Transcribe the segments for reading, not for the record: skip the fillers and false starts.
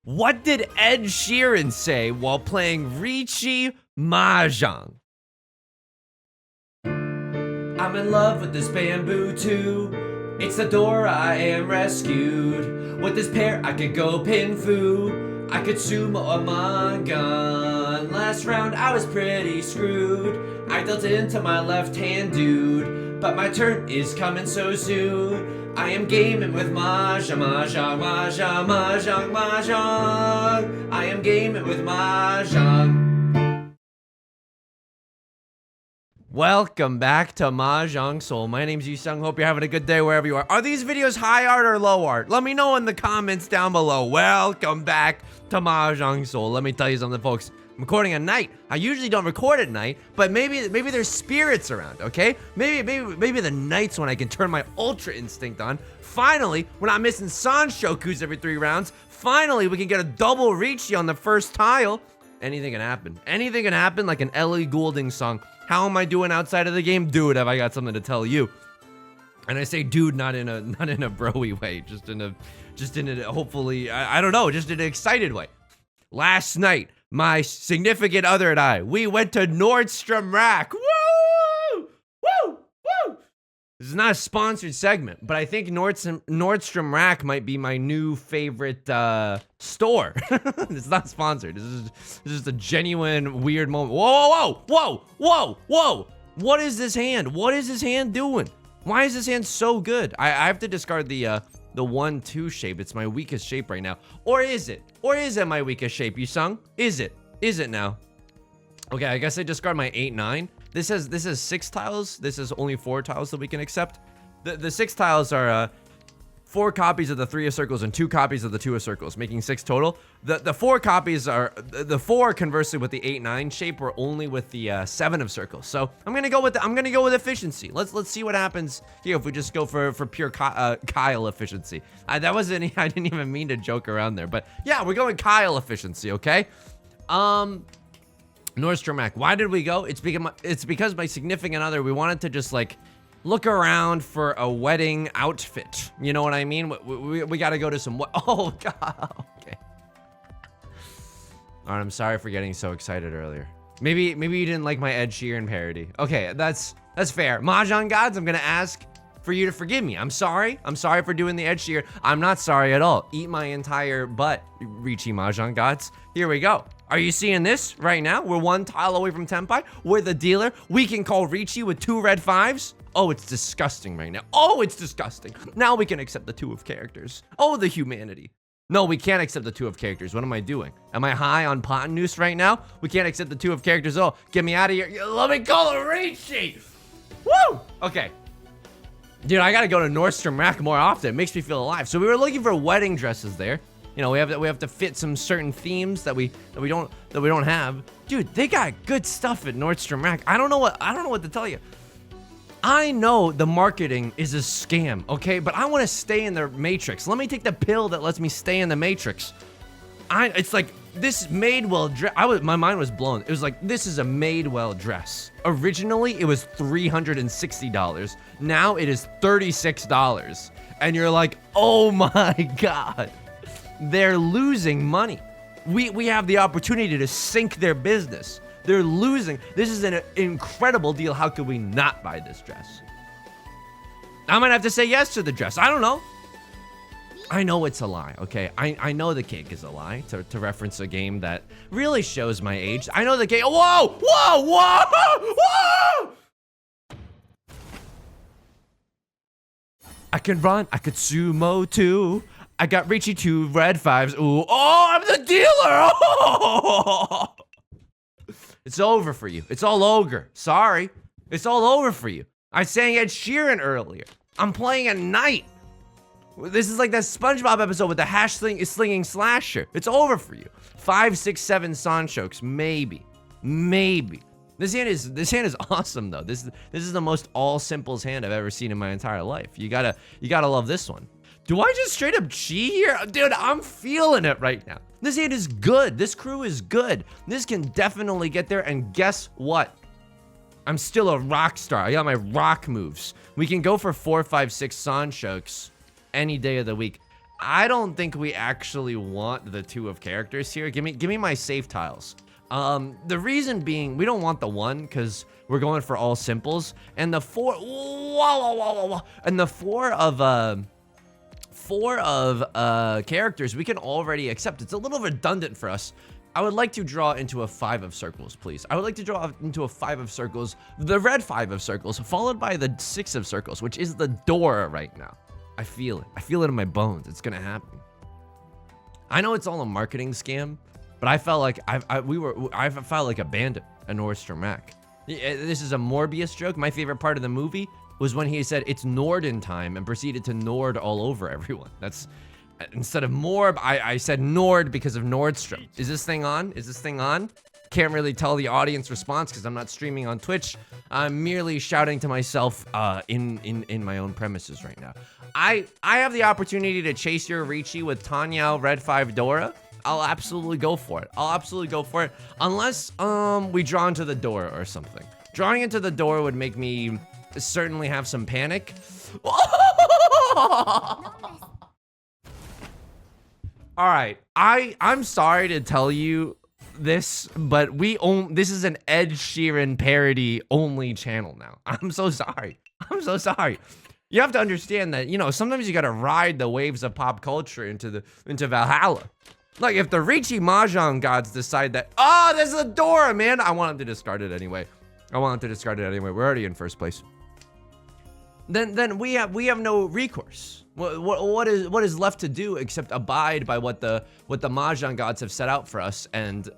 What did Ed Sheeran say while playing Riichi Mahjong? I'm in love with this bamboo too. It's the door I am rescued. With this pair I could go pin fu. I could sumo a mangan. Last round I was pretty screwed. I dealt into my left hand dude. But my turn is coming so soon. I am gaming with Mahjong, Mahjong, Mahjong, Mahjong, Mahjong. I am gaming with Mahjong. Welcome back to Mahjong Soul. My name's Yusong. Hope you're having a good day wherever you are. Are these videos high art or low art? Let me know in the comments down below. Welcome back to Mahjong Soul. Let me tell you something, folks. I'm recording at night. I usually don't record at night, but maybe there's spirits around, okay? Maybe the nights when I can turn my ultra instinct on. Finally, we're not missing Sanshokus every 3 rounds. Finally, we can get a double Riichi on the first tile. Anything can happen. Anything can happen, like an Ellie Goulding song. How am I doing outside of the game? Dude, have I got something to tell you. And I say dude not in a bro-y way, just in a hopefully, I don't know, just in an excited way. Last night, my significant other and I, we went to Nordstrom Rack. Woo! Woo! Woo! This is not a sponsored segment, but I think Nordstrom Rack might be my new favorite store. It's not sponsored. This is a genuine weird moment. Whoa, whoa, whoa, whoa, whoa! What is this hand? What is this hand doing? Why is this hand so good? I have to discard the 1-2 shape. It's my weakest shape right now. Or is it? Or is it my weakest shape, Yusong? Is it? Is it now? Okay, I guess I discard my 8-9. This has 6 tiles. This is only 4 tiles that we can accept. The 6 tiles are 4 copies of the 3 of circles and 2 copies of the 2 of circles, making 6 total. The 4 copies are the 4 conversely with the 8-9 shape were only with the 7 of circles. So I'm gonna go with efficiency. Let's see what happens here if we just go for pure Kyle efficiency. I didn't even mean to joke around there, but yeah, we're going Kyle efficiency. Okay. Nordstrom Rack. Why did we go? It's because my significant other, we wanted to just like look around for a wedding outfit. You know what I mean? We got to go to some. Oh God. Okay. All right. I'm sorry for getting so excited earlier. Maybe you didn't like my Ed Sheeran parody. Okay, that's fair. Mahjong gods, I'm gonna ask for you to forgive me. I'm sorry. I'm sorry for doing the Ed Sheeran. I'm not sorry at all. Eat my entire butt, Riichi Mahjong gods. Here we go. Are you seeing this right now? We're 1 tile away from Tenpai. We're the dealer. We can call Riichi with 2 red 5s. Oh, it's disgusting right now. Oh, it's disgusting. Now we can accept the 2 of characters. Oh, the humanity. No, we can't accept the 2 of characters. What am I doing? Am I high on pot and noose right now? We can't accept the 2 of characters. Oh, get me out of here. Let me call it Riichi. Woo! Okay. Dude, I gotta go to Nordstrom Rack more often. It makes me feel alive. So we were looking for wedding dresses there. You know, we have to fit some certain themes that we don't have. Dude, they got good stuff at Nordstrom Rack. I don't know what to tell you. I know the marketing is a scam, okay? But I want to stay in the matrix. Let me take the pill that lets me stay in the matrix. It's like this Madewell dress. My mind was blown. It was like, this is a Madewell dress. Originally, it was $360. Now it is $36. And you're like, oh my God. They're losing money. We have the opportunity to sink their business. They're losing. This is an incredible deal. How could we not buy this dress? I might have to say yes to the dress. I don't know. I know it's a lie, okay? I know the cake is a lie, to reference a game that really shows my age. I know the cake. Whoa! Whoa! Whoa! Whoa! I can run. I could sumo too. I got Riichi 2 red 5s. Ooh. Oh, I'm the dealer. Oh. It's over for you. It's all ogre. Sorry. It's all over for you. I sang Ed Sheeran earlier. I'm playing at night. This is like that SpongeBob episode with the slinging slasher. It's over for you. 5, 6, 7 Sanshokes. Maybe. This hand is awesome though. This is the most all simples hand I've ever seen in my entire life. You gotta love this one. Do I just straight up chi here? Dude, I'm feeling it right now. This hand is good. This crew is good. This can definitely get there. And guess what? I'm still a rock star. I got my rock moves. We can go for 4, 5, 6 Sanshokes any day of the week. I don't think we actually want the 2 of characters here. Give me my safe tiles. The reason being, we don't want the 1 because we're going for all simples, and the 4, and the 4 of characters we can already accept. It's a little redundant for us. I would like to draw into a 5 of circles, please. I would like to draw into a 5 of circles, the red 5 of circles, followed by the 6 of circles, which is the door right now. I feel it. I feel it in my bones. It's gonna happen. I know it's all a marketing scam, but I felt like I felt like a bandit at Nordstrom Rack. This is a Morbius joke. My favorite part of the movie was when he said it's Norden time and proceeded to Nord all over everyone. That's instead of Morb, I said Nord because of Nordstrom. Is this thing on? Is this thing on? Can't really tell the audience response because I'm not streaming on Twitch. I'm merely shouting to myself in my own premises right now. I have the opportunity to chase your Riichi with Tenhou Red 5 Dora. I'll absolutely go for it. I'll absolutely go for it. Unless we draw into the door or something. Drawing into the door would make me certainly have some panic. All right, I'm sorry to tell you this, but this is an Ed Sheeran parody only channel now. I'm so sorry. I'm so sorry. You have to understand that, you know, sometimes you gotta ride the waves of pop culture into Valhalla. Like if the Riichi Mahjong gods decide that, oh, there's a door, man, I want them to discard it anyway. We're already in first place. Then we have no recourse. What is left to do except abide by what the Mahjong gods have set out for us and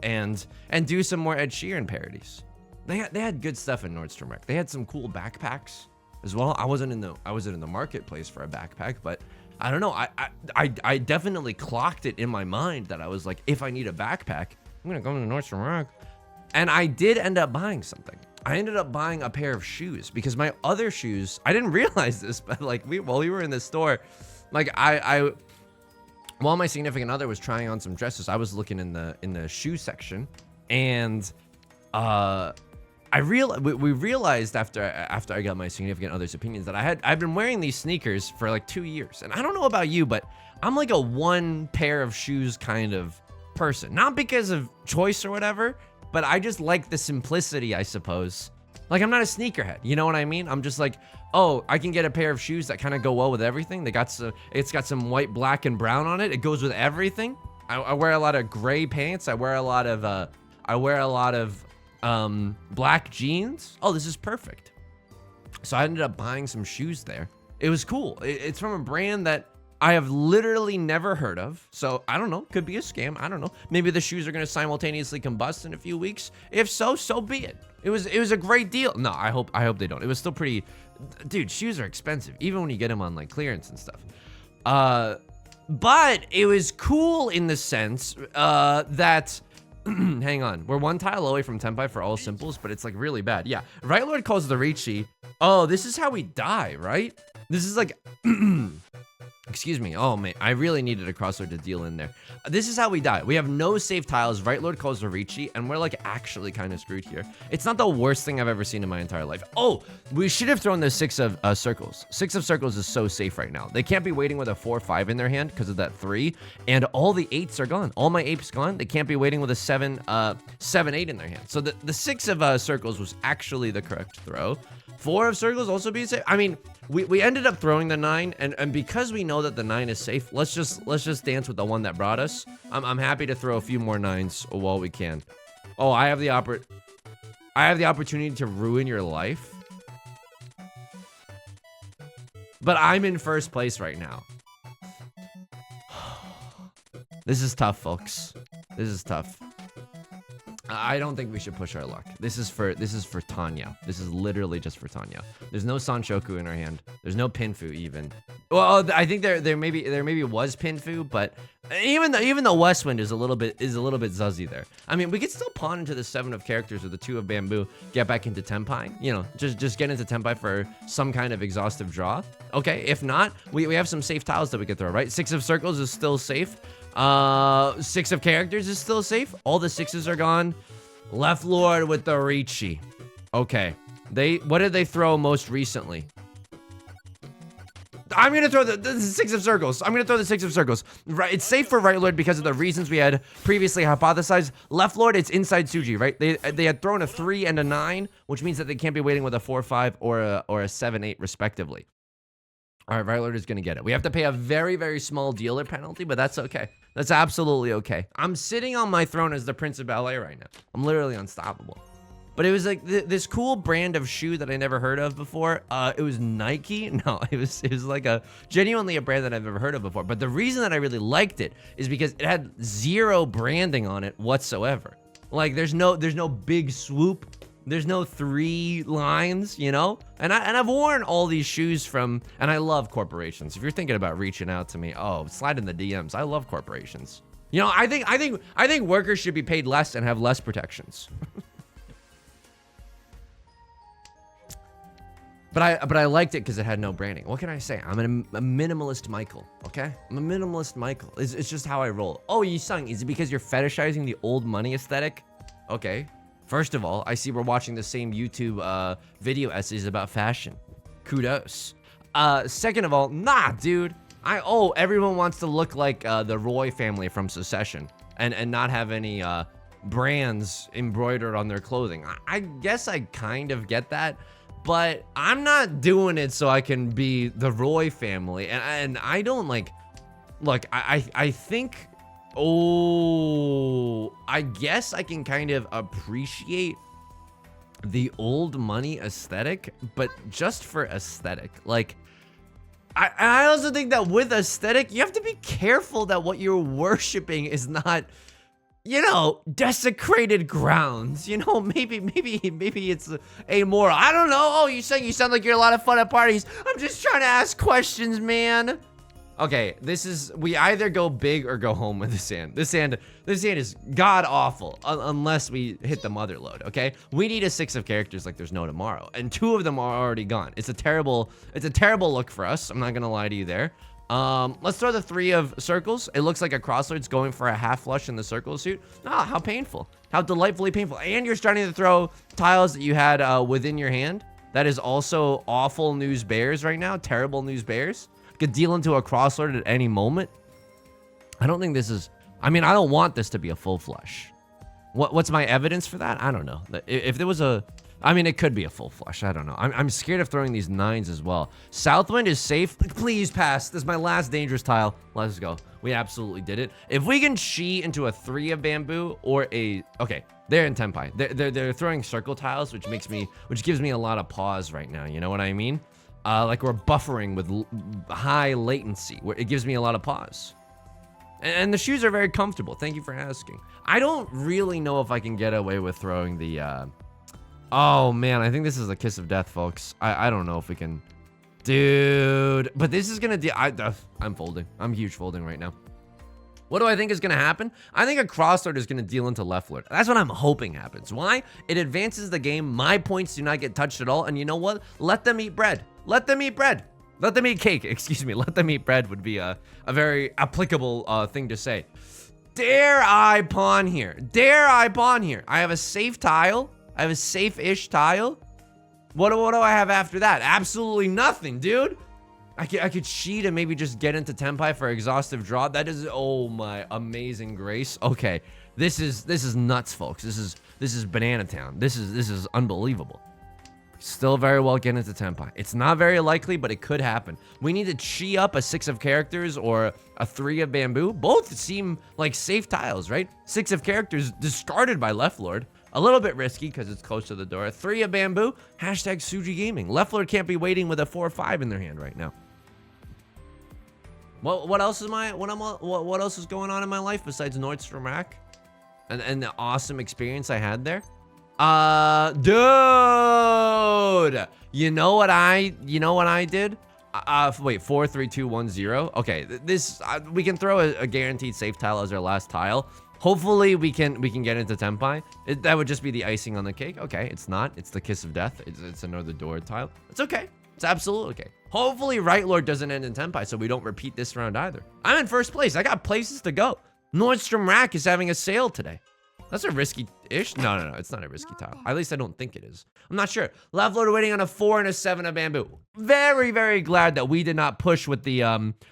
do some more Ed Sheeran parodies. They had good stuff in Nordstrom Rack. They had some cool backpacks as well. I wasn't in the marketplace for a backpack, but I don't know. I definitely clocked it in my mind that I was like, if I need a backpack, I'm gonna go to Nordstrom Rack. And I did end up buying something. I ended up buying a pair of shoes because my other shoes, I didn't realize this, but like while we were in the store, like while my significant other was trying on some dresses, I was looking in the shoe section, and we realized after I got my significant other's opinions that I've been wearing these sneakers for like 2 years, and I don't know about you, but I'm like a one pair of shoes kind of person, not because of choice or whatever, but I just like the simplicity, I suppose. Like, I'm not a sneakerhead, you know what I mean? I'm just like, oh, I can get a pair of shoes that kind of go well with everything. It's got some white, black, and brown on it. It goes with everything. I wear a lot of gray pants. I wear a lot of black jeans. Oh, this is perfect. So I ended up buying some shoes there. It was cool. It's from a brand that I have literally never heard of. So I don't know, could be a scam. I don't know. Maybe the shoes are going to simultaneously combust in a few weeks. If so, so be it. It was a great deal. No, I hope they don't. It was still pretty, dude, shoes are expensive, even when you get them on like clearance and stuff. But it was cool in the sense that hang on, we're one tile away from Tenpai for all simples, but it's like really bad. Yeah, Right Lord calls the Riichi. Oh, this is how we die, right? This is like excuse me. Oh man, I really needed a crossword to deal in there. This is how we die. We have no safe tiles. Right Lord calls the Riichi, and we're like actually kind of screwed here. It's not the worst thing I've ever seen in my entire life. Oh, we should have thrown the 6 of circles. 6 of circles is so safe right now. They can't be waiting with a 4-5 in their hand because of that 3, and all the 8s are gone. All my 8s gone. They can't be waiting with a 7-8 in their hand. So the 6 of circles was actually the correct throw. 4 of circles also being safe. I mean, we ended up throwing the 9, and because we know that the 9 is safe, let's just dance with the one that brought us. I'm happy to throw a few more 9s while we can. Oh, I have the opportunity to ruin your life, but I'm in first place right now. This is tough, folks. This is tough. I don't think we should push our luck. This is for Tanya. This is literally just for Tanya. There's no Sanshoku in our hand. There's no Pinfu even. Well, I think there maybe was Pinfu, but even the Westwind is a little bit zuzzy there. I mean, we could still pawn into the 7 of characters or the 2 of bamboo, get back into Tenpai. You know, just get into Tenpai for some kind of exhaustive draw. Okay, if not, we have some safe tiles that we could throw, right? 6 of circles is still safe. 6 of characters is still safe. All the 6s are gone. Left Lord with the Riichi. Okay. What did they throw most recently? I'm gonna throw the six of circles. I'm gonna throw the six of circles. Right, it's safe for right lord because of the reasons we had previously hypothesized. Left lord, it's inside Tsuji, right? They had thrown a 3 and a 9, which means that they can't be waiting with a 4-5 or a 7-8 respectively. All right, right lord is gonna get it. We have to pay a very, very small dealer penalty, but that's okay. That's absolutely okay. I'm sitting on my throne as the Prince of Ballet right now. I'm literally unstoppable. But it was like this cool brand of shoe that I never heard of before. It was Nike. No, it was like genuinely a brand that I've never heard of before. But the reason that I really liked it is because it had 0 branding on it whatsoever. Like there's no big swoop. There's no 3 lines, you know? And I've worn all these shoes from, and I love corporations. If you're thinking about reaching out to me, oh, slide in the DMs. I love corporations. You know, I think workers should be paid less and have less protections. But I liked it because it had no branding. What can I say? I'm a minimalist Michael, okay? I'm a minimalist Michael. It's just how I roll. Oh, Yusong, is it because you're fetishizing the old money aesthetic? Okay. First of all, I see we're watching the same YouTube video essays about fashion. Kudos. Second of all, nah, dude. Everyone wants to look like the Roy family from Succession and not have any brands embroidered on their clothing. I guess I kind of get that, but I'm not doing it so I can be the Roy family. And I don't like, look, I think, I guess I can kind of appreciate the old money aesthetic, but just for aesthetic. Like, I also think that with aesthetic, you have to be careful that what you're worshiping is not, you know, desecrated grounds. You know, maybe it's amoral. I don't know. Oh, you sound like you're a lot of fun at parties. I'm just trying to ask questions, man. Okay, we either go big or go home with this hand. This hand is god awful unless we hit the mother load, okay? We need a 6 of characters like there's no tomorrow, and 2 of them are already gone. It's a terrible look for us. I'm not gonna lie to you there. Let's throw the 3 of circles. It looks like a crossroads going for a half flush in the circle suit. Ah, how painful. How delightfully painful. And you're starting to throw tiles that you had within your hand. That is also awful news bears right now. Terrible news bears. Could deal into a crosslord at any moment. I don't think this is, I mean, I don't want this to be a full flush. What's my evidence for that? I don't know. If there was I mean, it could be a full flush. I don't know. I'm scared of throwing these 9s as well. Southwind is safe. Please pass. This is my last dangerous tile. Let's go. We absolutely did it. If we can chi into a 3 of bamboo or okay, they're in Tenpai. They're throwing circle tiles, which gives me a lot of pause right now. You know what I mean? Like we're buffering with high latency, where it gives me a lot of pause. And the shoes are very comfortable. Thank you for asking. I don't really know if I can get away with throwing the, oh man, I think this is a kiss of death, folks. I don't know if we can, dude, but this is gonna I'm folding. I'm huge folding right now. What do I think is going to happen? I think a crosslord is going to deal into left lord. That's what I'm hoping happens. Why? It advances the game. My points do not get touched at all. And you know what? Let them eat bread. Let them eat bread. Let them eat cake. Excuse me. Let them eat bread would be a very applicable thing to say. Dare I pawn here? Dare I pawn here? I have a safe tile. I have a safe-ish tile. What do I have after that? Absolutely nothing, dude. I could cheat and maybe just get into Tenpai for exhaustive draw. That is, oh my amazing grace. Okay, this is nuts, folks. This is Banana Town. This is unbelievable. Still very well get into Tenpai. It's not very likely, but it could happen. We need to chi up a 6 of characters or a 3 of bamboo. Both seem like safe tiles, right? 6 of characters discarded by left lord. A little bit risky because it's close to the door. 3 of bamboo. Hashtag Suji Gaming. Left lord can't be waiting with a 4 or 5 in their hand right now. What else is what else is going on in my life besides Nordstrom Rack and the awesome experience I had there? Dude, you know what I did? Wait, 4, 3, 2, 1, 0. Okay, we can throw a guaranteed safe tile as our last tile. Hopefully we can get into Tenpai. That would just be the icing on the cake. Okay, it's not. It's the kiss of death. It's another door tile. It's okay. It's absolutely okay. Hopefully right lord doesn't end in Tenpai so we don't repeat this round either. I'm in first place. I got places to go. Nordstrom Rack is having a sale today. That's a risky-ish. No, it's not a risky tile. At least I don't think it is. I'm not sure. Left loader waiting on a 4 and a 7 of bamboo. Very, very glad that we did not push with the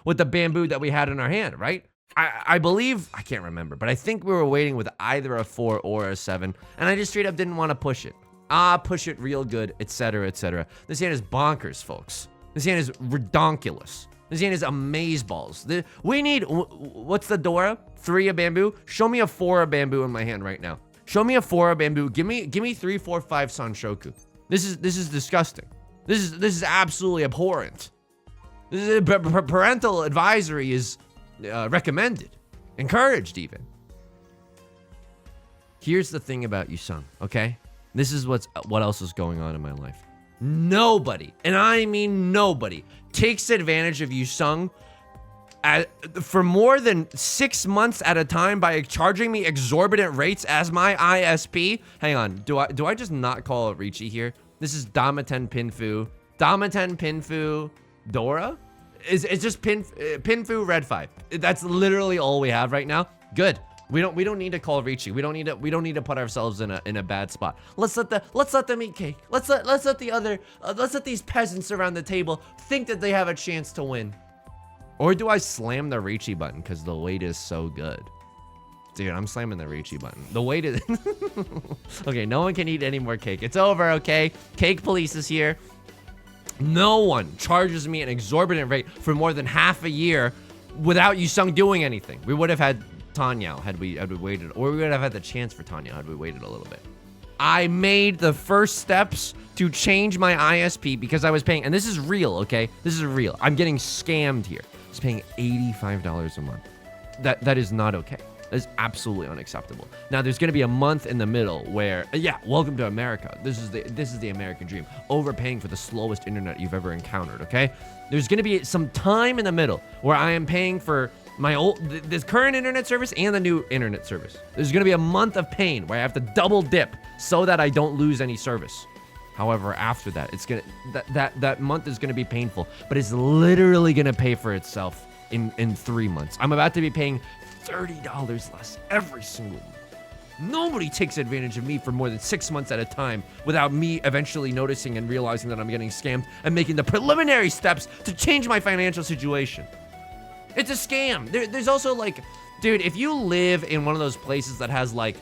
bamboo that we had in our hand, right? I believe, I can't remember, but I think we were waiting with either a 4 or a 7, and I just straight up didn't want to push it. Push it real good, etc., etc. This hand is bonkers, folks. This hand is redonkulous. This hand is amazeballs. We need, what's the Dora? 3 of bamboo? Show me a 4 of bamboo in my hand right now. Show me a 4 of bamboo. Give me 3, 4, 5 Sanshoku. This is disgusting. This is absolutely abhorrent. This is, parental advisory is recommended, encouraged even. Here's the thing about Yusong, okay? This is what else is going on in my life. Nobody, and I mean nobody, takes advantage of Yusong for more than 6 months at a time by charging me exorbitant rates as my ISP. Hang on, do I just not call it Riichi here? This is Damaten Pinfu Dora? It's just Pinfu Red 5. That's literally all we have right now. Good. We don't need to call Riichi. We don't need to put ourselves in a bad spot. Let's let them eat cake. Let's let these peasants around the table think that they have a chance to win. Or do I slam the Riichi button because the wait is so good? Dude, I'm slamming the Riichi button. The wait is okay, no one can eat any more cake. It's over, okay? Cake police is here. No one charges me an exorbitant rate for more than half a year without Yusong doing anything. We would have had Tanya had we waited, or we would have had the chance for Tanya had we waited a little bit. I made the first steps to change my ISP because I was paying, and this is real, okay? This is real. I'm getting scammed here. I was paying $85 a month. That is not okay. That is absolutely unacceptable. Now there's gonna be a month in the middle where, yeah, welcome to America. This is the American dream. Overpaying for the slowest internet you've ever encountered, okay? There's gonna be some time in the middle where I am paying for my this current internet service and the new internet service. There's gonna be a month of pain where I have to double dip so that I don't lose any service. However, after that, it's gonna that month is gonna be painful, but it's literally gonna pay for itself in 3 months. I'm about to be paying $30 less every single month. Nobody takes advantage of me for more than 6 months at a time without me eventually noticing and realizing that I'm getting scammed and making the preliminary steps to change my financial situation. It's a scam. There's also like, dude, if you live in one of those places that has like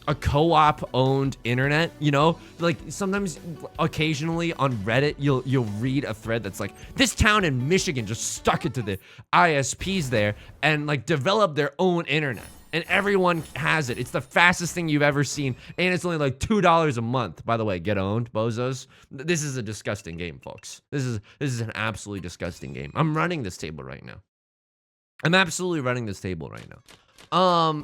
a co-op owned internet, you know, like sometimes occasionally on Reddit, you'll read a thread that's like, this town in Michigan just stuck it to the ISPs there and like developed their own internet. And everyone has it. It's the fastest thing you've ever seen. And it's only like $2 a month. By the way, get owned, bozos. This is a disgusting game, folks. This is an absolutely disgusting game. I'm running this table right now. I'm absolutely running this table right now.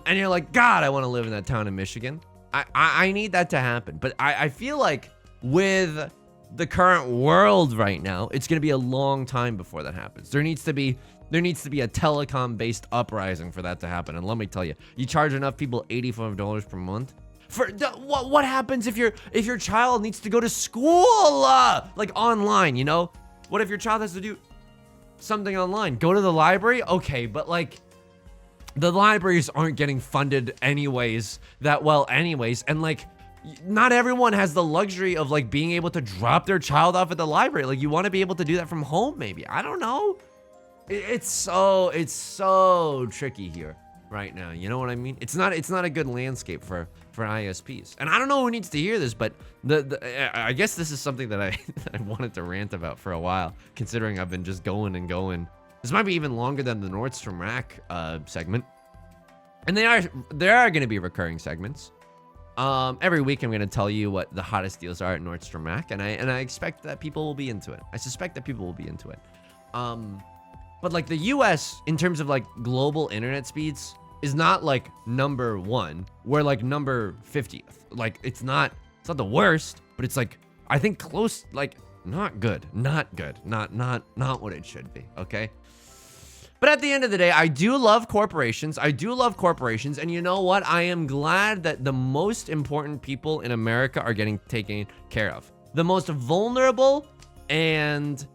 And you're like, God, I want to live in that town in Michigan. I need that to happen. But I feel like with the current world right now, it's going to be a long time before that happens. There needs to be a telecom-based uprising for that to happen. And let me tell you, you charge enough people $85 per month. For what happens if your child needs to go to school, like online, you know? What if your child has to do something online? Go to the library? Okay, but like the libraries aren't getting funded anyways that well anyways, and like not everyone has the luxury of like being able to drop their child off at the library. Like you want to be able to do that from home maybe. I don't know. It's so tricky here right now. You know what I mean? It's not a good landscape for ISPs. And I don't know who needs to hear this, but I guess this is something that I wanted to rant about for a while, considering I've been just going and going. This might be even longer than the Nordstrom Rack segment. And there are going to be recurring segments. Every week I'm going to tell you what the hottest deals are at Nordstrom Rack, and I expect that people will be into it. I suspect that people will be into it. But like the US, in terms of like global internet speeds, is not like number 1. We're like number 50th. Like it's not the worst, but it's like, I think close, like not good, not what it should be. Okay. But at the end of the day, I do love corporations. And you know what? I am glad that the most important people in America are getting taken care of. The most vulnerable and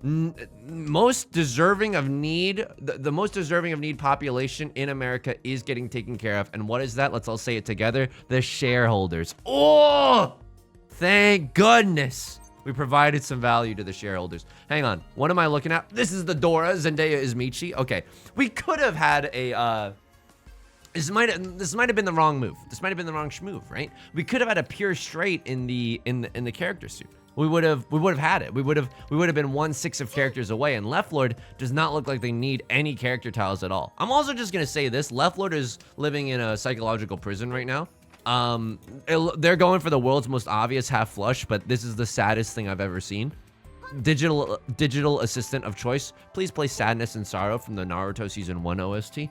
most deserving of need, the most deserving of need population in America is getting taken care of. And what is that? Let's all say it together. The shareholders. Oh, thank goodness we provided some value to the shareholders. Hang on. What am I looking at? This is the Dora. Zendaya is Michi. Okay. We could have had a, this might have been the wrong move. This might have been the wrong schmove, right? We could have had a pure straight in the character suit. We would have had it. We would have been 1/6 of characters away. And Left Lord does not look like they need any character tiles at all. I'm also just gonna say this: Left Lord is living in a psychological prison right now. They're going for the world's most obvious half flush, but this is the saddest thing I've ever seen. Digital assistant of choice. Please play Sadness and Sorrow from the Naruto Season 1 OST.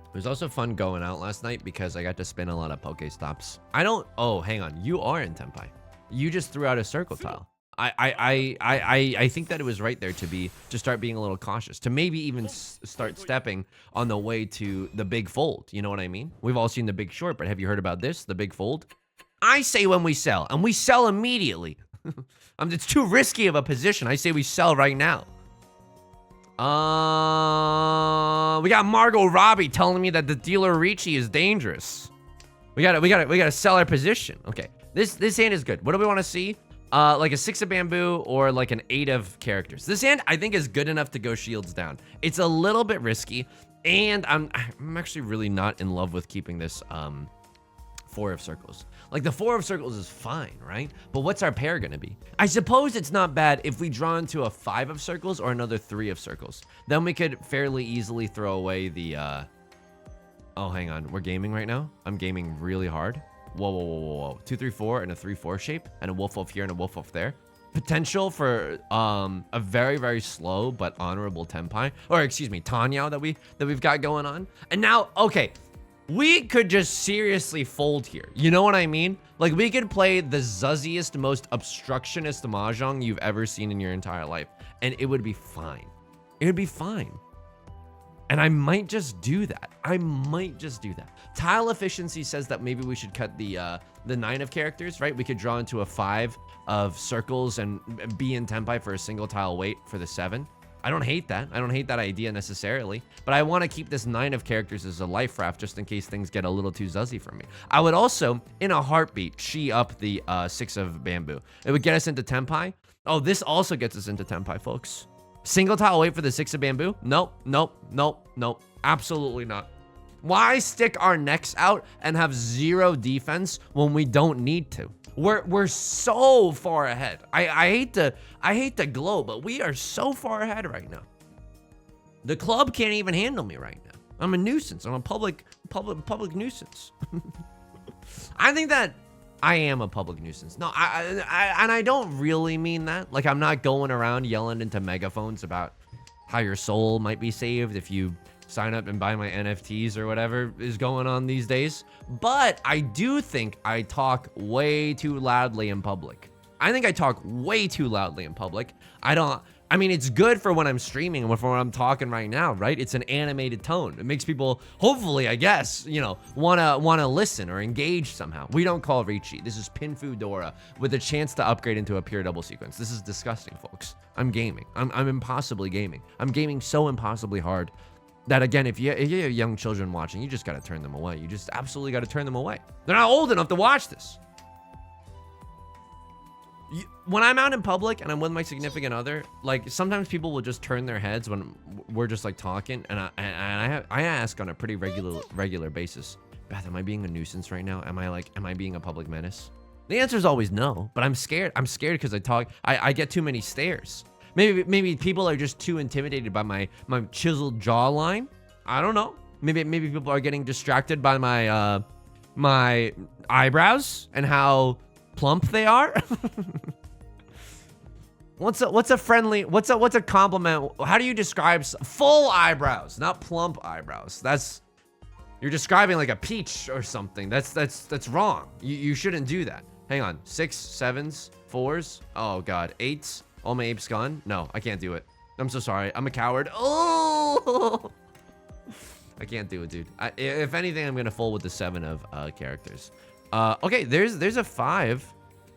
It was also fun going out last night because I got to spin a lot of Pokestops. Oh, hang on. You are in Tenpai. You just threw out a circle tile. I think that it was right there to start being a little cautious, to maybe even start stepping on the way to the big fold. You know what I mean? We've all seen the Big Short, but have you heard about this? The big fold? I say when we sell, and we sell immediately. It's too risky of a position. I say we sell right now. We got Margot Robbie telling me that the dealer Riichi is dangerous. We gotta sell our position. Okay, this hand is good. What do we want to see? Like a 6 of bamboo or like an 8 of characters. This hand I think is good enough to go shields down. It's a little bit risky, and I'm actually really not in love with keeping this 4 of circles. Like the 4 of circles is fine, right? But what's our pair gonna be? I suppose it's not bad if we draw into a 5 of circles or another 3 of circles. Then we could fairly easily throw away the, oh, hang on. We're gaming right now? I'm gaming really hard. Whoa, whoa, whoa, whoa, whoa. 2, 3, 4 and a 3, 4 shape and a wolf here and a wolf there. Potential for a very, very slow but honorable Tenpai, or excuse me, Tanyao that we've got going on. And now, okay, we could just seriously fold here. You know what I mean? Like, we could play the zuzziest, most obstructionist Mahjong you've ever seen in your entire life, and it would be fine. It would be fine. And I might just do that. Tile efficiency says that maybe we should cut the 9 of characters, right? We could draw into a 5 of circles and be in Tenpai for a single tile wait for the 7. I don't hate that. I don't hate that idea necessarily, but I want to keep this 9 of characters as a life raft just in case things get a little too zuzzy for me. I would also, in a heartbeat, chi up the 6 of bamboo. It would get us into Tenpai. Oh, this also gets us into Tenpai, folks. Single tile wait for the 6 of bamboo? Nope, nope, nope, nope. Absolutely not. Why stick our necks out and have 0 defense when we don't need to? We're so far ahead. I hate to glow, but we are so far ahead right now. The club can't even handle me right now. I'm a nuisance. I'm a public nuisance. I think that I am a public nuisance. No, and I don't really mean that. Like, I'm not going around yelling into megaphones about how your soul might be saved if you sign up and buy my NFTs or whatever is going on these days. But I do think I talk way too loudly in public. I mean, it's good for when I'm streaming and for when I'm talking right now, right? It's an animated tone. It makes people, hopefully, I guess, you know, wanna listen or engage somehow. We don't call Riichi. This is Pinfu Dora with a chance to upgrade into a pure double sequence. This is disgusting, folks. I'm gaming. I'm impossibly gaming. I'm gaming so impossibly hard that, again, if you have young children watching, you just gotta turn them away. You just absolutely gotta turn them away. They're not old enough to watch this. When I'm out in public and I'm with my significant other, like, sometimes people will just turn their heads when we're just like talking, and I ask on a pretty regular basis, Beth, am I being a nuisance right now? Am I being a public menace? The answer is always no, but I'm scared. I'm scared because I get too many stares. Maybe people are just too intimidated by my chiseled jawline. I don't know. Maybe people are getting distracted by my my eyebrows and how plump they are. What's a compliment? How do you describe full eyebrows, not plump eyebrows? You're describing like a peach or something. That's wrong. You shouldn't do that. Hang on. 6, 7s, 4s. Oh god, 8s. All my apes gone? No, I can't do it. I'm so sorry. I'm a coward. Oh, I can't do it, dude. If anything, I'm gonna fold with the 7 of characters. Okay, there's a 5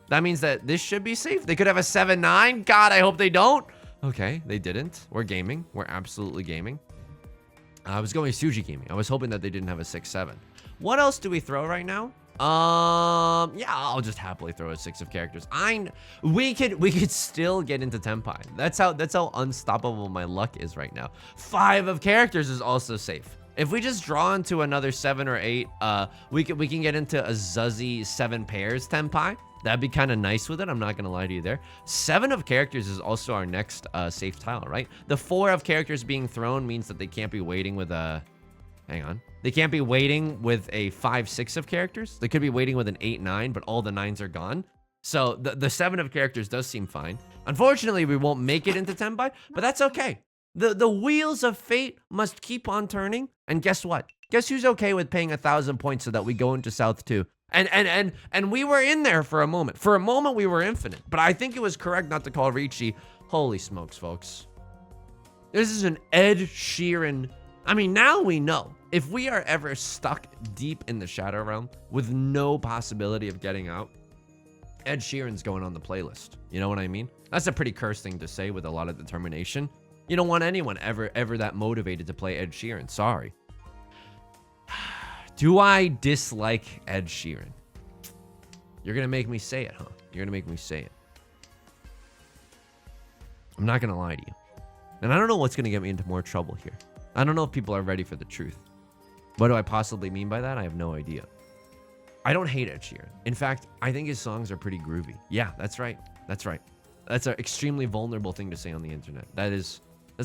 That means that this should be safe. They could have a 7-9. God, I hope they don't. Okay, they didn't. We're gaming. We're absolutely gaming. I was going Suji gaming. I was hoping that they didn't have a 6-7. What else do we throw right now? Yeah, I'll just happily throw a 6 of characters. We could still get into Tenpai. That's how unstoppable my luck is right now. 5 of characters is also safe. If we just draw into another 7 or 8, we can get into a Zuzzy 7 pairs Tenpai. That'd be kind of nice with it. I'm not gonna lie to you there. 7 of characters is also our next safe tile, right? The 4 of characters being thrown means that they can't be waiting with a... Hang on. They can't be waiting with a 5-6 of characters. They could be waiting with an 8-9, but all the 9s are gone. So the 7 of characters does seem fine. Unfortunately, we won't make it into Tenpai, but that's okay. The wheels of fate must keep on turning. And guess what? Guess who's okay with paying 1,000 points so that we go into South 2? And we were in there for a moment. For a moment, we were infinite. But I think it was correct not to call Riichi. Holy smokes, folks. This is an Ed Sheeran. I mean, now we know. If we are ever stuck deep in the Shadow Realm with no possibility of getting out, Ed Sheeran's going on the playlist. You know what I mean? That's a pretty cursed thing to say with a lot of determination. You don't want anyone ever that motivated to play Ed Sheeran. Sorry. Do I dislike Ed Sheeran? You're gonna make me say it, huh? You're gonna make me say it. I'm not gonna lie to you. And I don't know what's gonna get me into more trouble here. I don't know if people are ready for the truth. What do I possibly mean by that? I have no idea. I don't hate Ed Sheeran. In fact, I think his songs are pretty groovy. Yeah, that's right. That's right. That's an extremely vulnerable thing to say on the internet. That's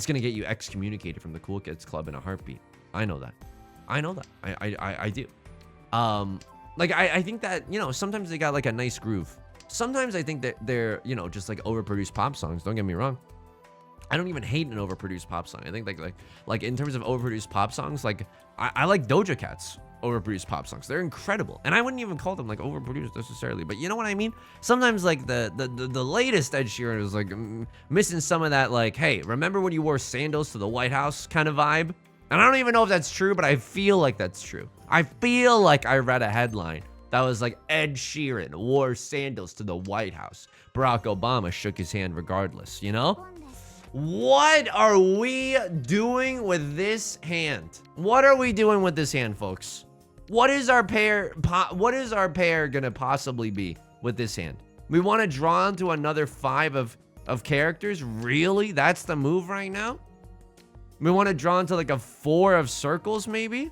gonna get you excommunicated from the Cool Kids Club in a heartbeat. I know that. I know that. I do. Like I think that, you know, sometimes they got like a nice groove. Sometimes I think that they're, you know, just like overproduced pop songs. Don't get me wrong. I don't even hate an overproduced pop song. I think like in terms of overproduced pop songs, like I like Doja Cat's overproduced pop songs. They're incredible. And I wouldn't even call them like overproduced necessarily, but you know what I mean? Sometimes like the latest Ed Sheeran is like missing some of that, like, hey, remember when you wore sandals to the White House kind of vibe? And I don't even know if that's true, but I feel like that's true. I feel like I read a headline that was like Ed Sheeran wore sandals to the White House. Barack Obama shook his hand regardless, you know? What are we doing with this hand? What are we doing with this hand, folks? What is our pair gonna possibly be with this hand? We want to draw into another 5 of characters? Really? That's the move right now? We want to draw into like a 4 of circles, maybe?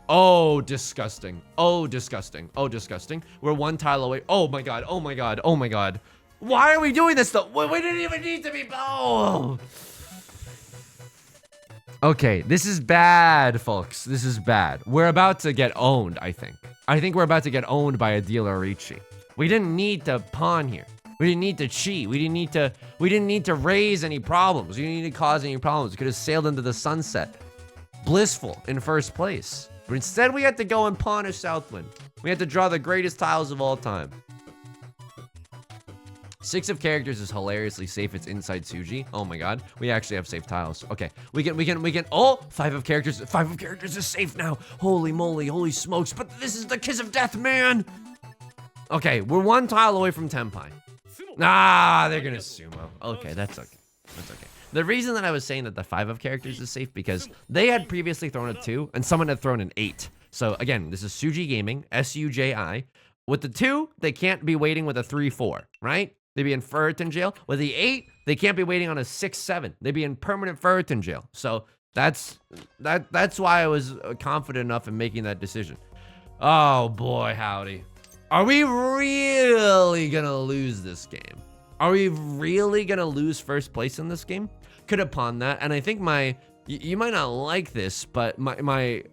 Oh, disgusting. Oh, disgusting. Oh, disgusting. We're 1 tile away. Oh my god. Oh my god. Oh my god. Why are we doing this though? We didn't even need to be. Oh. Okay, this is bad, folks. This is bad. We're about to get owned, I think. I think we're about to get owned by a dealer Riichi. We didn't need to pawn here. We didn't need to cheat. We didn't need to raise any problems. We didn't need to cause any problems. We could have sailed into the sunset. Blissful in first place. But instead we had to go and pawn a Southwind. We had to draw the greatest tiles of all time. 6 of characters is hilariously safe. It's inside Suji. Oh my god. We actually have safe tiles. Okay. We can. Oh, 5 of characters. 5 of characters is safe now. Holy moly. Holy smokes. But this is the kiss of death, man. Okay. We're 1 tile away from Tenpai. Ah, they're gonna sumo. Okay, that's okay. That's okay. The reason that I was saying that the 5 of characters is safe because they had previously thrown a 2 and someone had thrown an 8. So again, this is Suji Gaming, S-U-J-I. With the 2, they can't be waiting with a 3-4, right? They'd be in Ferritin jail. With the 8, they can't be waiting on a 6-7. They'd be in permanent Ferritin jail. So that's why I was confident enough in making that decision. Oh boy, howdy. Are we really gonna lose this game? Are we really gonna lose first place in this game? Could have pawned that, and I think you might not like this, but my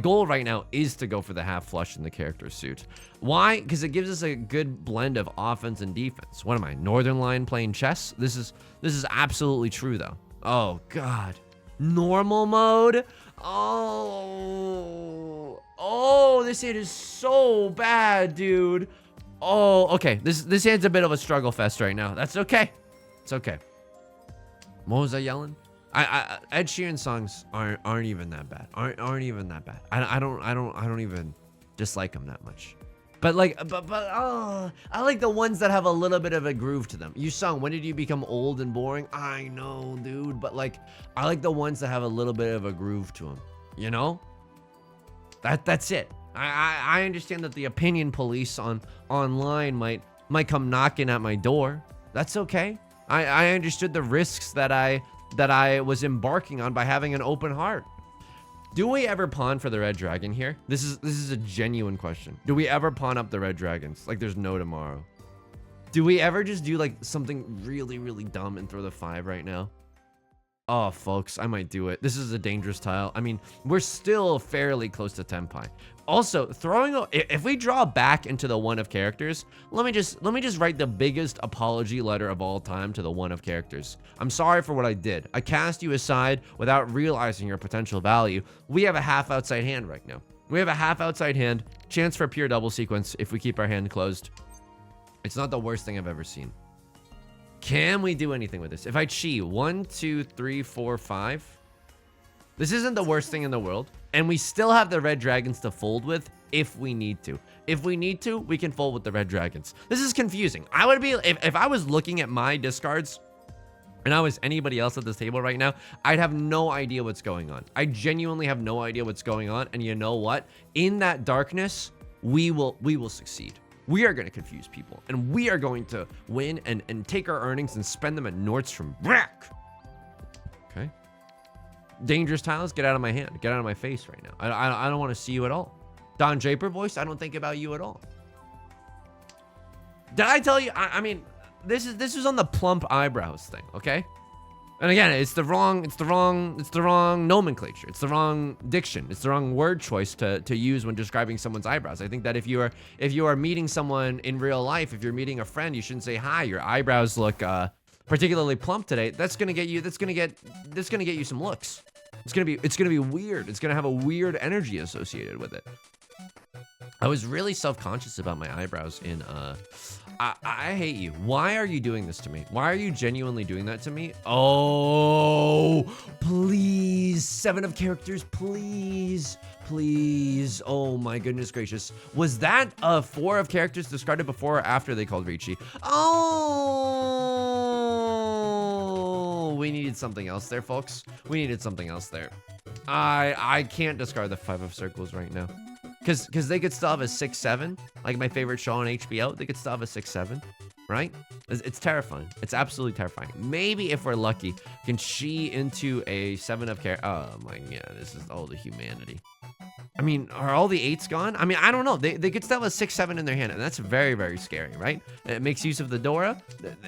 goal right now is to go for the half flush in the character suit. Why? Because it gives us a good blend of offense and defense. What am I, Northern Line playing chess? This is absolutely true though. Oh god. Normal mode? Oh, this hand is so bad, dude. Oh, okay. This hand's a bit of a struggle fest right now. That's okay. It's okay. What was I yelling? Ed Sheeran songs aren't even that bad. Aren't even that bad. I don't even dislike them that much. But like, oh, I like the ones that have a little bit of a groove to them. Yusong, when did you become old and boring? I know, dude, but like, I like the ones that have a little bit of a groove to them. You know, that's it. I understand that the opinion police online might come knocking at my door. That's okay. I understood the risks that I was embarking on by having an open heart. Do we ever pawn for the red dragon here? This is a genuine question. Do we ever pawn up the red dragons? Like there's no tomorrow. Do we ever just do like something really, really dumb and throw the 5 right now? Oh, folks, I might do it. This is a dangerous tile. I mean, we're still fairly close to Tenpai. Also, if we draw back into the 1 of characters, let me just write the biggest apology letter of all time to the 1 of characters. I'm sorry for what I did. I cast you aside without realizing your potential value. We have a half outside hand right now. We have a half outside hand, chance for pure double sequence if we keep our hand closed. It's not the worst thing I've ever seen. Can we do anything with this? If I chi 1, 2, 3, 4, 5. This isn't the worst thing in the world. And we still have the red dragons to fold with if we need to. If we need to, we can fold with the red dragons. This is confusing. I would be, if I was looking at my discards and I was anybody else at this table right now, I'd have no idea what's going on. I genuinely have no idea what's going on. And you know what? In that darkness, we will succeed. We are going to confuse people, and we are going to win and take our earnings and spend them at Nordstrom Rack. Okay. Dangerous tiles, get out of my hand. Get out of my face right now. I don't want to see you at all. Don Draper voice, I don't think about you at all. Did I tell you? I mean, this is on the plump eyebrows thing, okay? And again, it's the wrong nomenclature. It's the wrong diction. It's the wrong word choice to use when describing someone's eyebrows. I think that if you are meeting someone in real life, if you're meeting a friend, you shouldn't say, "Hi, your eyebrows look particularly plump today." That's gonna get you some looks. It's gonna be weird. It's gonna have a weird energy associated with it. I was really self-conscious about my eyebrows in I hate you. Why are you doing this to me? Why are you genuinely doing that to me? Oh, please. 7 of characters, please. Please. Oh my goodness gracious. Was that 4 of characters discarded before or after they called Riichi? Oh, we needed something else there, folks. We needed something else there. I can't discard the 5 of circles right now. Because they could still have a 6-7, like my favorite show on HBO. They could still have a 6-7, right? It's terrifying. It's absolutely terrifying. Maybe if we're lucky, can she into a 7 of care? Oh my god, this is all the humanity. I mean, are all the 8s gone? I mean, I don't know. They could still have a 6-7 in their hand, and that's very, very scary, right? It makes use of the Dora.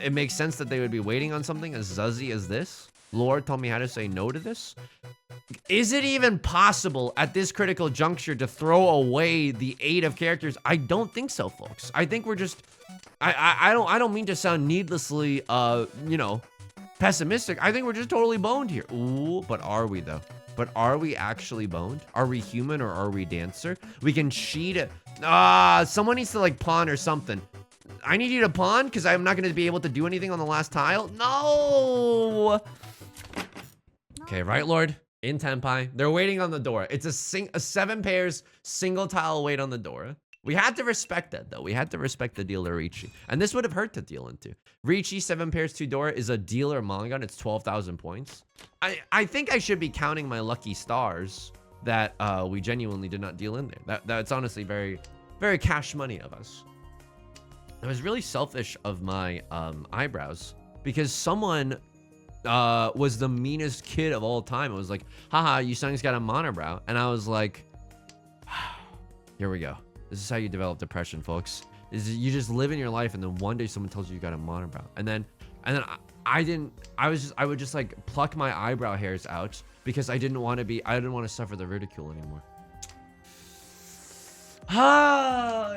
It makes sense that they would be waiting on something as zuzzy as this. Lord told me how to say no to this. Is it even possible at this critical juncture to throw away the 8 of characters? I don't think so, folks. I think we're just, I don't mean to sound needlessly, pessimistic. I think we're just totally boned here. Ooh, but are we though? But are we actually boned? Are we human or are we dancer? We can cheat it. Someone needs to like pawn or something. I need you to pawn because I'm not going to be able to do anything on the last tile. No. Okay, right, Lord. In Tenpai, they're waiting on the door. It's a 7 pairs, single tile wait on the door. We had to respect that, though. We had to respect the dealer Riichi. And this would have hurt to deal into. Riichi, 7 pairs, 2 door is a dealer manga, and it's 12,000 points. I think I should be counting my lucky stars that we genuinely did not deal in there. That's honestly very, very cash money of us. It was really selfish of my eyebrows because someone was the meanest kid of all time. It was like, haha, Yusong's got a monobrow. And I was like, here we go. This is how you develop depression, folks. You just live in your life and then one day someone tells you got a monobrow. And then I would just like pluck my eyebrow hairs out because I didn't want to suffer the ridicule anymore.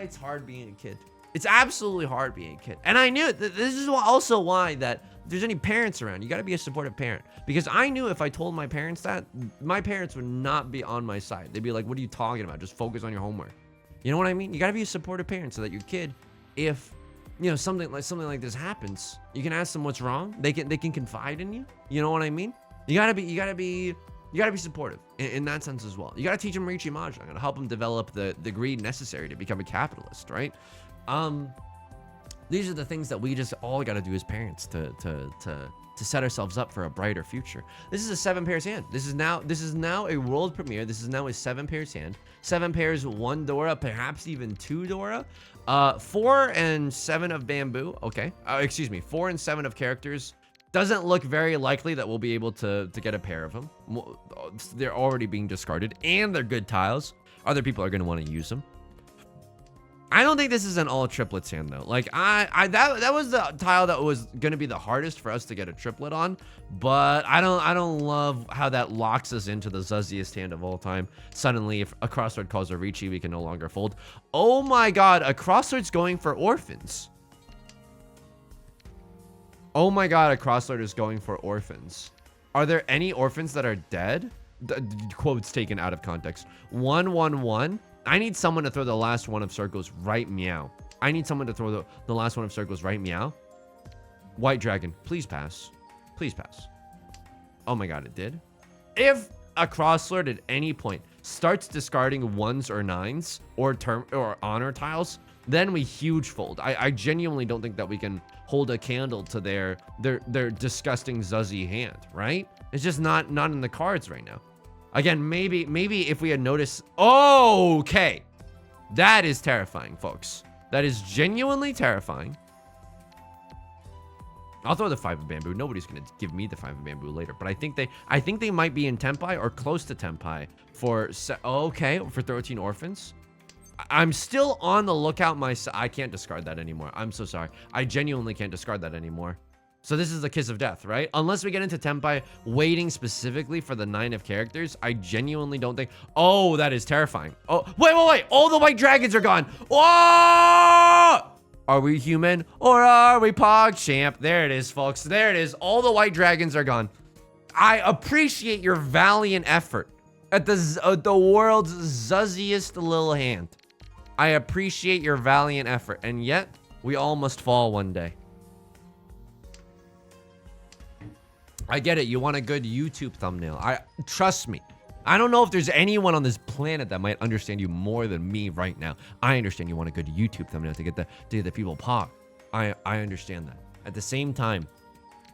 It's hard being a kid. It's absolutely hard being a kid. And I knew that this is also why that if there's any parents around, you got to be a supportive parent. Because I knew if I told my parents that, my parents would not be on my side. They'd be like, what are you talking about? Just focus on your homework. You know what I mean? You got to be a supportive parent so that your kid, if, something like this happens, you can ask them what's wrong. They can confide in you. You know what I mean? You got to be You gotta be supportive in that sense as well. You gotta teach them Riichi Mahjong and help them develop the greed necessary to become a capitalist, right? These are the things that we just all gotta do as parents to set ourselves up for a brighter future. This is a 7 pairs hand. This is now a world premiere. This is now a 7 pairs hand. 7 pairs, 1 Dora, perhaps even 2 Dora. 4 and 7 of bamboo. Okay. Excuse me. 4 and 7 of characters. Doesn't look very likely that we'll be able to get a pair of them. They're already being discarded, and they're good tiles. Other people are going to want to use them. I don't think this is an all triplets hand though. Like that was the tile that was going to be the hardest for us to get a triplet on, but I don't love how that locks us into the zuzziest hand of all time. Suddenly, if a crossword calls a Riichi, we can no longer fold. Oh my god, a crossword's going for orphans. Oh my god, a crossword is going for orphans. Are there any orphans that are dead? The quotes taken out of context. 111. I need someone to throw the last one of circles right meow. I need someone to throw the last one of circles right meow. White dragon, please pass. Please pass. Oh my god, it did. If a crossword at any point starts discarding 1s or 9s or honor tiles, then we huge fold. I genuinely don't think that we can hold a candle to their disgusting zuzzy hand, right? It's just not in the cards right now. Again, maybe if we had noticed. Okay, that is terrifying, folks. That is genuinely terrifying. I'll throw the 5 of bamboo. Nobody's gonna give me the 5 of bamboo later, but I think they might be in Tenpai or close to Tenpai for 13 orphans. I'm still on the lookout myself. I can't discard that anymore. I'm so sorry. I genuinely can't discard that anymore. So this is the kiss of death, right? Unless we get into Tenpai waiting specifically for the 9 of characters, I genuinely don't think. Oh, that is terrifying. Oh, wait. All the white dragons are gone. Whoa! Are we human or are we PogChamp? There it is, folks. There it is. All the white dragons are gone. I appreciate your valiant effort at the world's zuzziest little hand. I appreciate your valiant effort, and yet we all must fall one day. I get it. You want a good YouTube thumbnail. Trust me. I don't know if there's anyone on this planet that might understand you more than me right now. I understand you want a good YouTube thumbnail to get the people pog. I understand that. At the same time,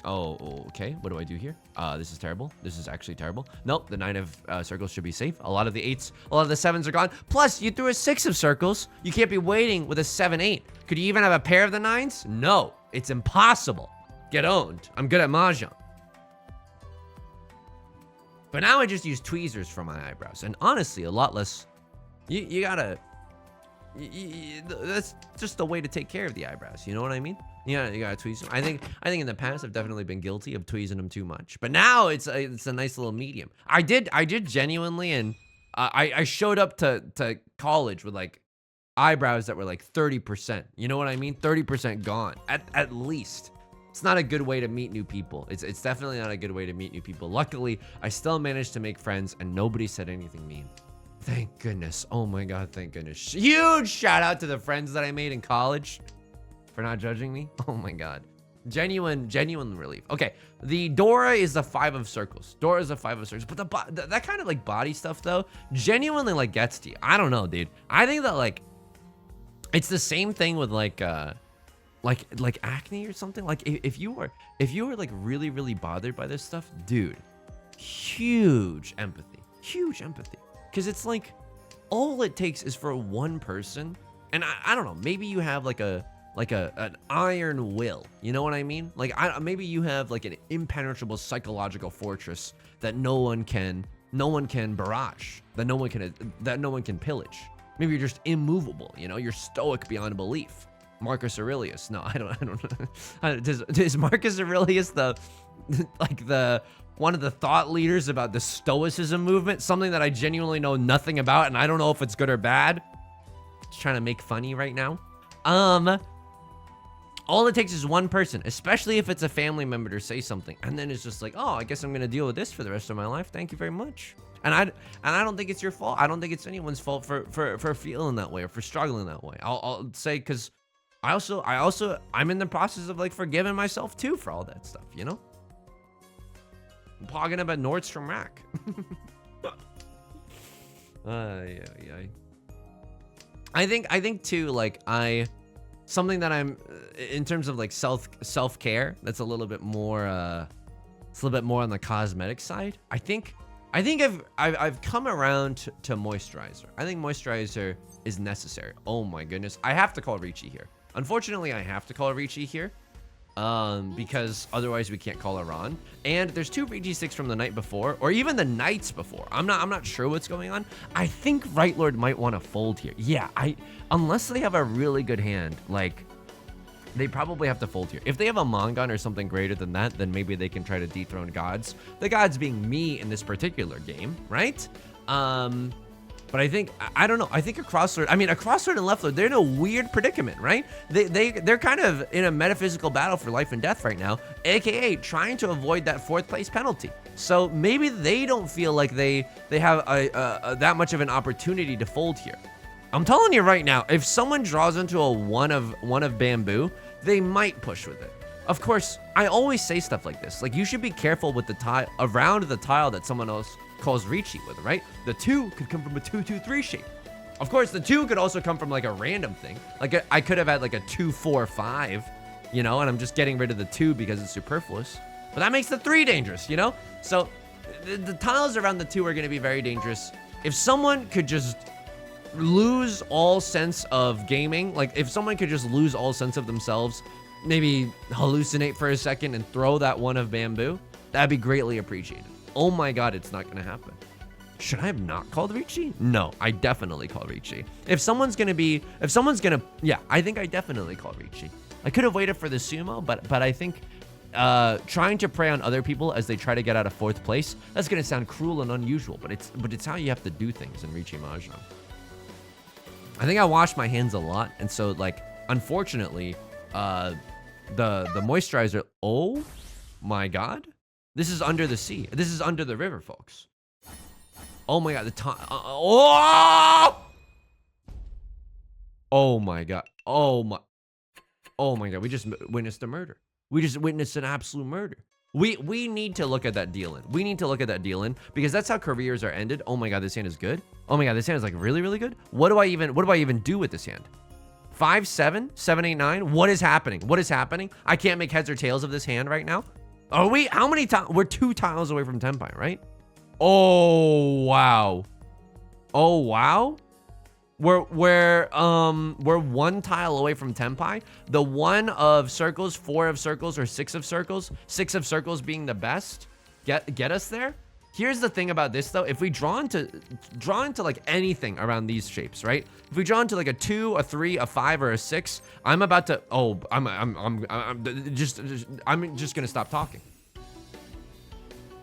okay. What do I do here? This is terrible. This is actually terrible. Nope. The 9 of circles should be safe. A lot of the 8s, a lot of the 7s are gone. Plus, you threw a 6 of circles. You can't be waiting with a 7-8. Could you even have a pair of the 9s? No. It's impossible. Get owned. I'm good at Mahjong. But now I just use tweezers for my eyebrows, and honestly, a lot less. You gotta. That's just the way to take care of the eyebrows. You know what I mean? Yeah, you gotta tweeze them. I think in the past I've definitely been guilty of tweezing them too much, but now it's a nice little medium. I did genuinely, and I showed up to college with like eyebrows that were like 30%. You know what I mean? 30% gone at least. It's not a good way to meet new people. It's definitely not a good way to meet new people. Luckily, I still managed to make friends and nobody said anything mean. Thank goodness. Oh my god, thank goodness. Huge shout out to the friends that I made in college for not judging me. Oh my god. Genuine relief. Okay, the Dora is the 5 of circles. Dora is the 5 of circles. But that kind of like body stuff though, genuinely like gets to you. I don't know, dude. I think that like it's the same thing with like acne or something. Like if you were like really bothered by this stuff, dude, huge empathy, because it's like all it takes is for one person, and I don't know, maybe you have like an iron will, you know what I mean? Like maybe you have like an impenetrable psychological fortress that no one can barrage, that no one can pillage. Maybe you're just immovable, you know, you're stoic beyond belief. Marcus Aurelius. No, I don't know. Is Marcus Aurelius the one of the thought leaders about the Stoicism movement? Something that I genuinely know nothing about, and I don't know if it's good or bad. Just trying to make funny right now. All it takes is one person, especially if it's a family member, to say something, and then it's just like, oh, I guess I'm gonna deal with this for the rest of my life. Thank you very much. And I don't think it's your fault. I don't think it's anyone's fault for feeling that way or for struggling that way. I'll say, because I'm in the process of like forgiving myself too for all that stuff, you know? pogging up at Nordstrom Rack. Yeah. I think too, like something that I'm in terms of like self-care, that's a little bit more it's a little bit more on the cosmetic side. I think I've come around to moisturizer. I think moisturizer is necessary. Oh my goodness. I have to call Riichi here. Unfortunately, I have to call Riichi here. Because otherwise we can't call her on. And there's 2 Riichi 6 from the night before, or even the nights before. I'm not sure what's going on. I think Right Lord might want to fold here. Yeah, unless they have a really good hand, like they probably have to fold here. If they have a Mongon or something greater than that, then maybe they can try to dethrone gods. The gods being me in this particular game, right? But I don't know. I think a Crosslord, a Crosslord and Left Lord, they're in a weird predicament, right? They're kind of in a metaphysical battle for life and death right now, aka trying to avoid that 4th place penalty. So maybe they don't feel like they have that much of an opportunity to fold here. I'm telling you right now, if someone draws into a one of bamboo, they might push with it. Of course, I always say stuff like this. Like, you should be careful with the tile around the tile that someone else calls Riichi with, right? The 2 could come from a 2-2-3 shape. Of course, the 2 could also come from like a random thing. Like I could have had like a 2-4-5, you know, and I'm just getting rid of the 2 because it's superfluous. But that makes the 3 dangerous, you know? So the tiles around the 2 are going to be very dangerous. If someone could just lose all sense of gaming, like if someone could just lose all sense of themselves, maybe hallucinate for a second and throw that 1 of bamboo, that'd be greatly appreciated. Oh my god, it's not gonna happen. Should I have not called Riichi? No, I definitely call Riichi. Yeah, I think I definitely call Riichi. I could have waited for the sumo, but I think trying to prey on other people as they try to get out of 4th place, that's gonna sound cruel and unusual, but it's how you have to do things in Riichi Mahjong. I think I wash my hands a lot, and so like unfortunately, the moisturizer. Oh my god, this is under the sea. This is under the river, folks. Oh my god, the time. Oh my god. Oh my god. We just witnessed a murder. We just witnessed an absolute murder. We need to look at that deal in. We need to look at that deal in because that's how careers are ended. Oh my god, this hand is good. Oh my god, this hand is like really, really good. What do I even do with this hand? 5, 7, 7, 8, 9. What is happening? What is happening? I can't make heads or tails of this hand right now. Are we? How many tiles? We're 2 tiles away from Tenpai, right? Oh wow. Oh wow. We're 1 tile away from Tenpai. The 1 of circles, 4 of circles, or 6 of circles. 6 of circles being the best. Get us there. Here's the thing about this though. If we draw into like anything around these shapes, right? If we draw into like a 2, a 3, a 5, or a 6, I'm about to. Oh, I'm just gonna stop talking.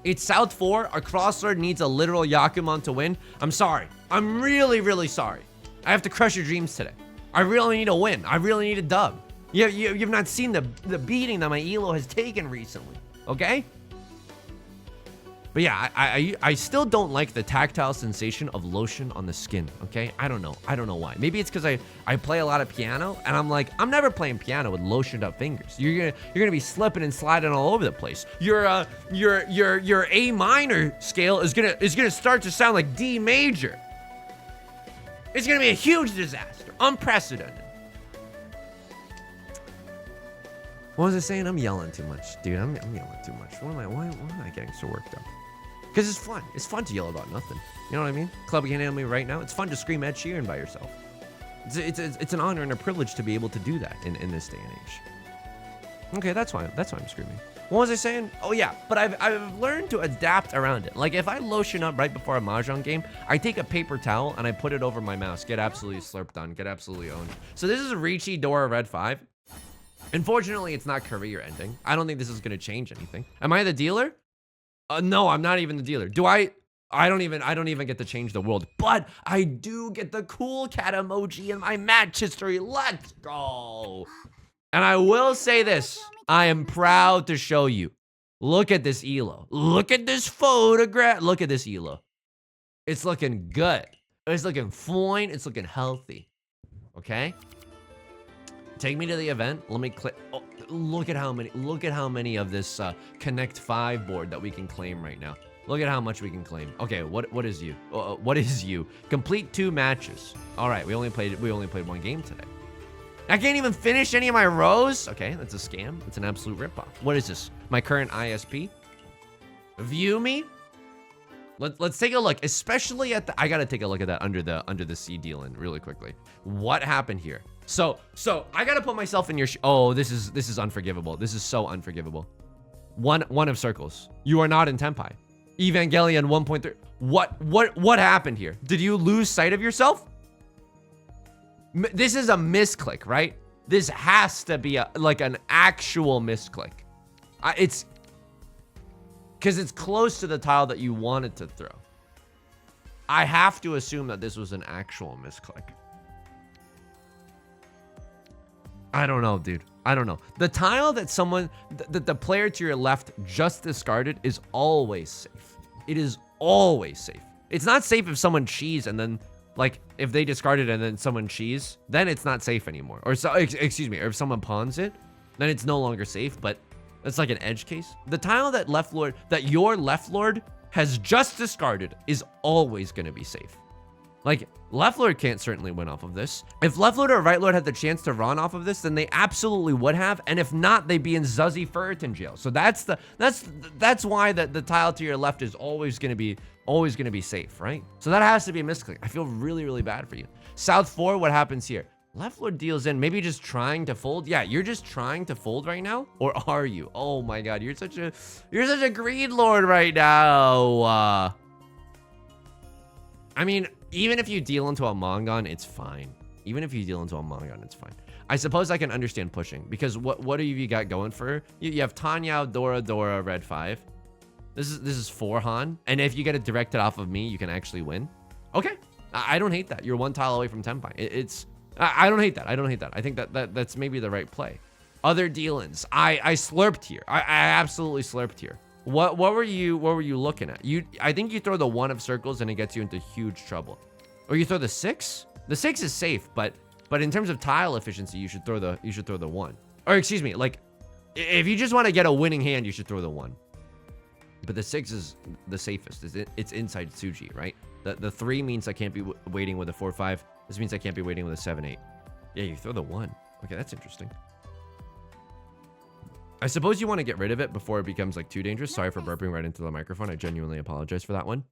It's South 4. A Crosslord needs a literal Yakuman to win. I'm sorry. I'm really, really sorry. I have to crush your dreams today. I really need a win. I really need a dub. You've not seen the beating that my elo has taken recently, okay? But yeah, I still don't like the tactile sensation of lotion on the skin, okay? I don't know why. Maybe it's because I play a lot of piano, and I'm like, I'm never playing piano with lotioned up fingers. You're gonna be slipping and sliding all over the place. Your A minor scale is gonna start to sound like D major. It's gonna be a huge disaster, unprecedented. What was I saying? I'm yelling too much, dude. I'm yelling too much. Why am I getting so worked up? Because it's fun. It's fun to yell about nothing. You know what I mean? Club can't handle me right now. It's fun to scream Ed Sheeran by yourself. It's an honor and a privilege to be able to do that in this day and age. Okay, that's why I'm screaming. What was I saying? Oh yeah, but I've learned to adapt around it. Like if I lotion up right before a Mahjong game, I take a paper towel and I put it over my mouse. Get absolutely slurped on. Get absolutely owned. So this is a Riichi Dora Red 5. Unfortunately, it's not career ending. I don't think this is gonna change anything. Am I the dealer? No, I'm not even the dealer. Do I don't even get to change the world, but I do get the cool cat emoji in my match history. Let's go. And I will say this, I am proud to show you. Look at this elo. Look at this photograph. Look at this elo. It's looking good. It's looking fine. It's looking healthy. Okay? Take me to the event. Let me click. Oh, look at how many of this Connect 5 board that we can claim right now. Look at how much we can claim. Okay, what is you? What is you? Complete 2 matches. All right, we only played 1 game today. I can't even finish any of my rows. Okay, that's a scam. It's an absolute ripoff. What is this? My current ISP? View me? Let's take a look, especially at the. I gotta take a look at that under the C deal-in really quickly. What happened here? So I gotta put myself in your. Oh, this is unforgivable. This is so unforgivable. One of circles. You are not in Tenpai. Evangelion 1.3. What happened here? Did you lose sight of yourself? This is a misclick, right? This has to be like an actual misclick. It's because it's close to the tile that you wanted to throw. I have to assume that this was an actual misclick. I don't know, dude. I don't know. The tile that the player to your left just discarded is always safe. It is always safe. It's not safe if someone cheese and then, like, if they discard it and then someone cheese, then it's not safe anymore. Or excuse me, or if someone pawns it, then it's no longer safe, but it's like an edge case. The tile that your left lord has just discarded is always going to be safe. Like, left lord can't certainly win off of this. If left lord or right lord had the chance to run off of this, then they absolutely would have. And if not, they'd be in Zuzzy Furriton jail. So that's why the tile to your left is always gonna be safe, right? So that has to be a misclick. I feel really, really bad for you. South 4, what happens here? Left lord deals in, maybe just trying to fold. Yeah, you're just trying to fold right now, or are you? Oh my god, you're such a greed lord right now. I mean, even if you deal into a Mongon, it's fine. Even if you deal into a Mongon, it's fine. I suppose I can understand pushing, because what have you got going for? You have Tanyao, Dora, red 5. This is 4 Han, and if you get it directed off of me, you can actually win. Okay, I don't hate that. You're 1 tile away from Tenpai. I don't hate that. I don't hate that. I think that's maybe the right play. Other deal-ins. I slurped here. I absolutely slurped here. What were you looking at? I think you throw the 1 of circles and it gets you into huge trouble. Or you throw the 6? The 6 is safe, but in terms of tile efficiency, you should throw the 1. Or excuse me, like, if you just want to get a winning hand, you should throw the 1. But the 6 is the safest. It's inside Tsuji, right? The 3 means I can't be waiting with a 4-5. This means I can't be waiting with a 7-8. Yeah, you throw the 1. Okay, that's interesting. I suppose you want to get rid of it before it becomes like too dangerous. Sorry for burping right into the microphone. I genuinely apologize for that one.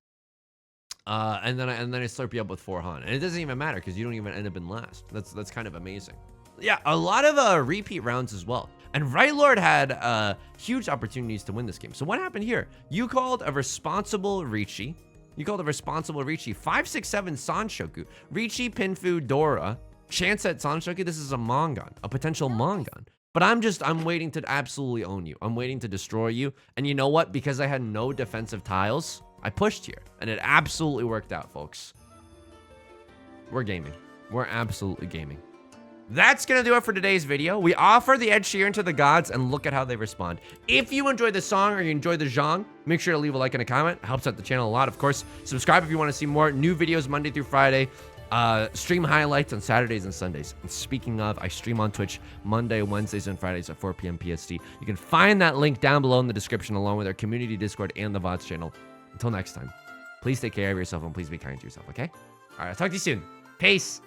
And then I slurp you up with 4 Han, and it doesn't even matter because you don't even end up in last. That's kind of amazing. Yeah, a lot of repeat rounds as well. And Right Lord had huge opportunities to win this game. So what happened here? You called a responsible Riichi. You called a responsible Riichi. 5, 6, 7 Sanshoku. Riichi, Pinfu, Dora. Chance at Sanshoku. This is a Mongon, a potential Mongon. But I'm waiting to absolutely own you. I'm waiting to destroy you. And you know what? Because I had no defensive tiles, I pushed here. And it absolutely worked out, folks. We're gaming. We're absolutely gaming. That's gonna do it for today's video. We offer the Ed Sheeran to the gods and look at how they respond. If you enjoyed the song or you enjoyed the genre, make sure to leave a like and a comment. It helps out the channel a lot. Of course, subscribe if you want to see more new videos Monday through Friday. Stream highlights on Saturdays and Sundays. And speaking of, I stream on Twitch Monday, Wednesdays, and Fridays at 4 p.m. PST. You can find that link down below in the description along with our community Discord and the VODs channel. Until next time, please take care of yourself and please be kind to yourself, okay? All right, I'll talk to you soon. Peace.